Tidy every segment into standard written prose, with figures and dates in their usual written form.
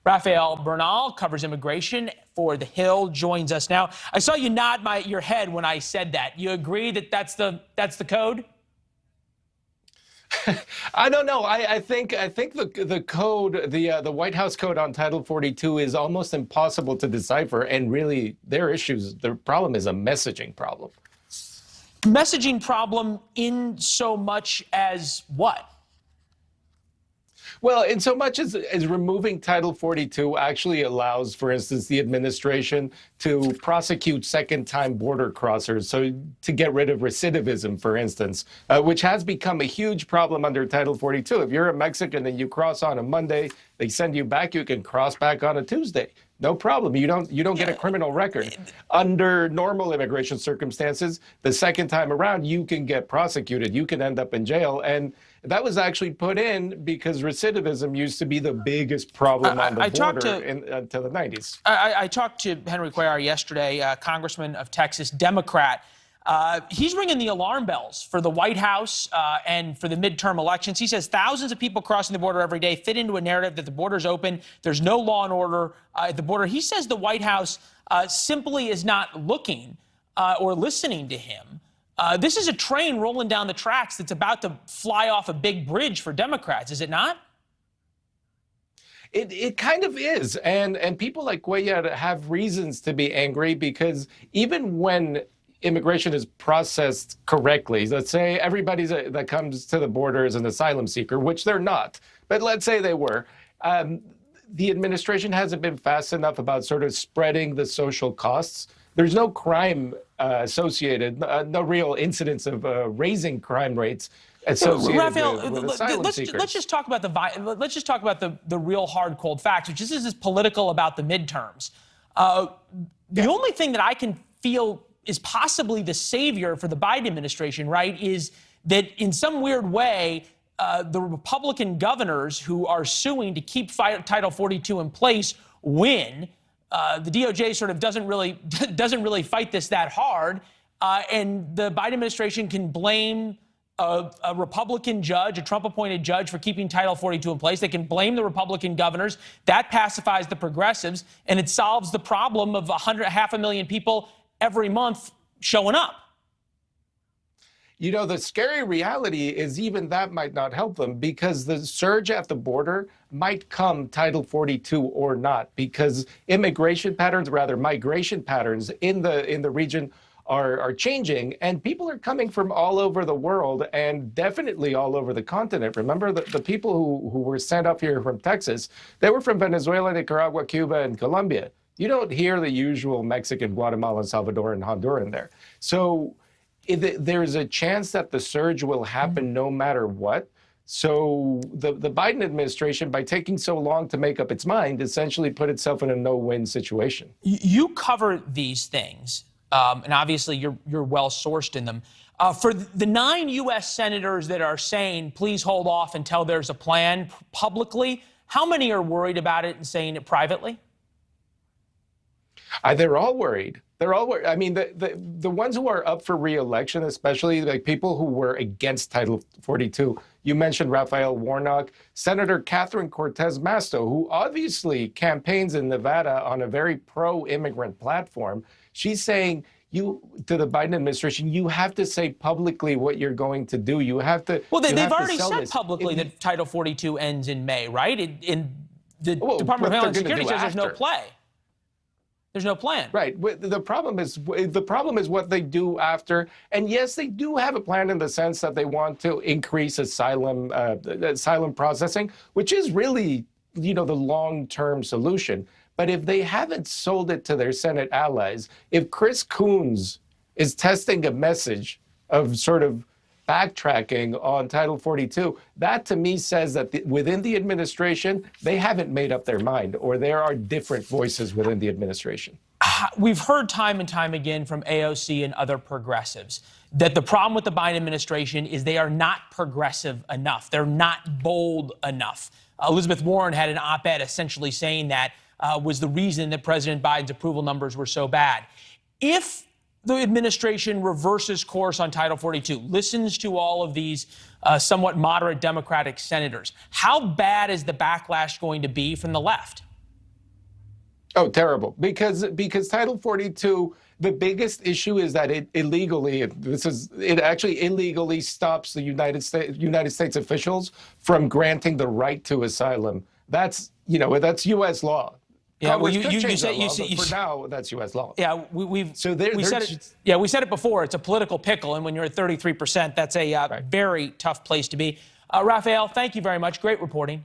Rafael Bernal covers immigration for The Hill, joins us now. I saw you nod your head when I said that. You agree that that's the code? I don't know. I think the code, the White House code on Title 42 is almost impossible to decipher, and really their problem is a messaging problem. Messaging problem in so much as what? Well, in so much as removing Title 42 actually allows, for instance, the administration to prosecute second-time border crossers, so to get rid of recidivism, for instance, which has become a huge problem under Title 42. If you're a Mexican and you cross on a Monday, they send you back, you can cross back on a Tuesday. No problem. You don't get a criminal record. Under normal immigration circumstances, the second time around, you can get prosecuted. You can end up in jail. And that was actually put in because recidivism used to be the biggest problem on the border until the 90s. I talked to Henry Cuellar yesterday, Congressman of Texas, Democrat. He's ringing the alarm bells for the White House and for the midterm elections. He says thousands of people crossing the border every day fit into a narrative that the border's open. There's no law and order at the border. He says the White House simply is not looking or listening to him. This is a train rolling down the tracks that's about to fly off a big bridge for Democrats, is it not? It kind of is. And people like Cuellar have reasons to be angry because even when immigration is processed correctly, let's say everybody that comes to the border is an asylum seeker, which they're not, but let's say they were, the administration hasn't been fast enough about sort of spreading the social costs. There's no crime associated, no real incidents of raising crime rates associated Rafael, with asylum seekers. Let's just talk about the real hard, cold facts, which is political about the midterms. The only thing that I can feel is possibly the savior for the Biden administration, right, is that in some weird way, the Republican governors who are suing to keep Title 42 in place win. The DOJ sort of doesn't really fight this that hard, and the Biden administration can blame a Republican judge, a Trump-appointed judge, for keeping Title 42 in place. They can blame the Republican governors. That pacifies the progressives, and it solves the problem of 500,000 people every month showing up. You know, the scary reality is even that might not help them because the surge at the border might come Title 42 or not, because migration patterns in the region are changing, and people are coming from all over the world and definitely all over the continent. Remember the people who were sent up here from Texas, they were from Venezuela, Nicaragua, Cuba, and Colombia. You don't hear the usual Mexican, Guatemalan, Salvadoran, Honduran there. So there's a chance that the surge will happen no matter what. So the Biden administration, by taking so long to make up its mind, essentially put itself in a no-win situation. You cover these things, and obviously you're well-sourced in them. For the 9 U.S. senators that are saying, please hold off until there's a plan publicly, how many are worried about it and saying it privately? They're all worried. They're all worried. I mean, the ones who are up for re-election, especially like people who were against Title 42. You mentioned Raphael Warnock, Senator Catherine Cortez Masto, who obviously campaigns in Nevada on a very pro-immigrant platform. She's saying to the Biden administration, you have to say publicly what you're going to do. You have to. Well, they've already said publicly that Title 42 ends in May, right? In the Department of Homeland Security says there's no play. There's no plan. Right. The problem is what they do after. And yes, they do have a plan in the sense that they want to increase asylum processing, which is really, the long-term solution. But if they haven't sold it to their Senate allies, if Chris Coons is testing a message of sort of backtracking on Title 42, that to me says that within the administration, they haven't made up their mind, or there are different voices within the administration. We've heard time and time again from AOC and other progressives that the problem with the Biden administration is they are not progressive enough. They're not bold enough. Elizabeth Warren had an op-ed essentially saying that was the reason that President Biden's approval numbers were so bad. If the administration reverses course on Title 42, listens to all of these somewhat moderate Democratic senators, how bad is the backlash going to be from the left? Oh, terrible. Because Title 42, the biggest issue is that it actually illegally stops the United States officials from granting the right to asylum. That's U.S. law. Yeah, well, for now, that's U.S. law. Yeah, we said it. Yeah, we said it before. It's a political pickle, and when you're at 33%, that's a very tough place to be. Rafael, thank you very much. Great reporting.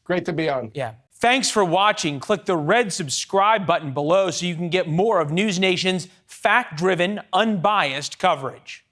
Great to be on. Yeah. Thanks for watching. Click the red subscribe button below so you can get more of NewsNation's fact-driven, unbiased coverage.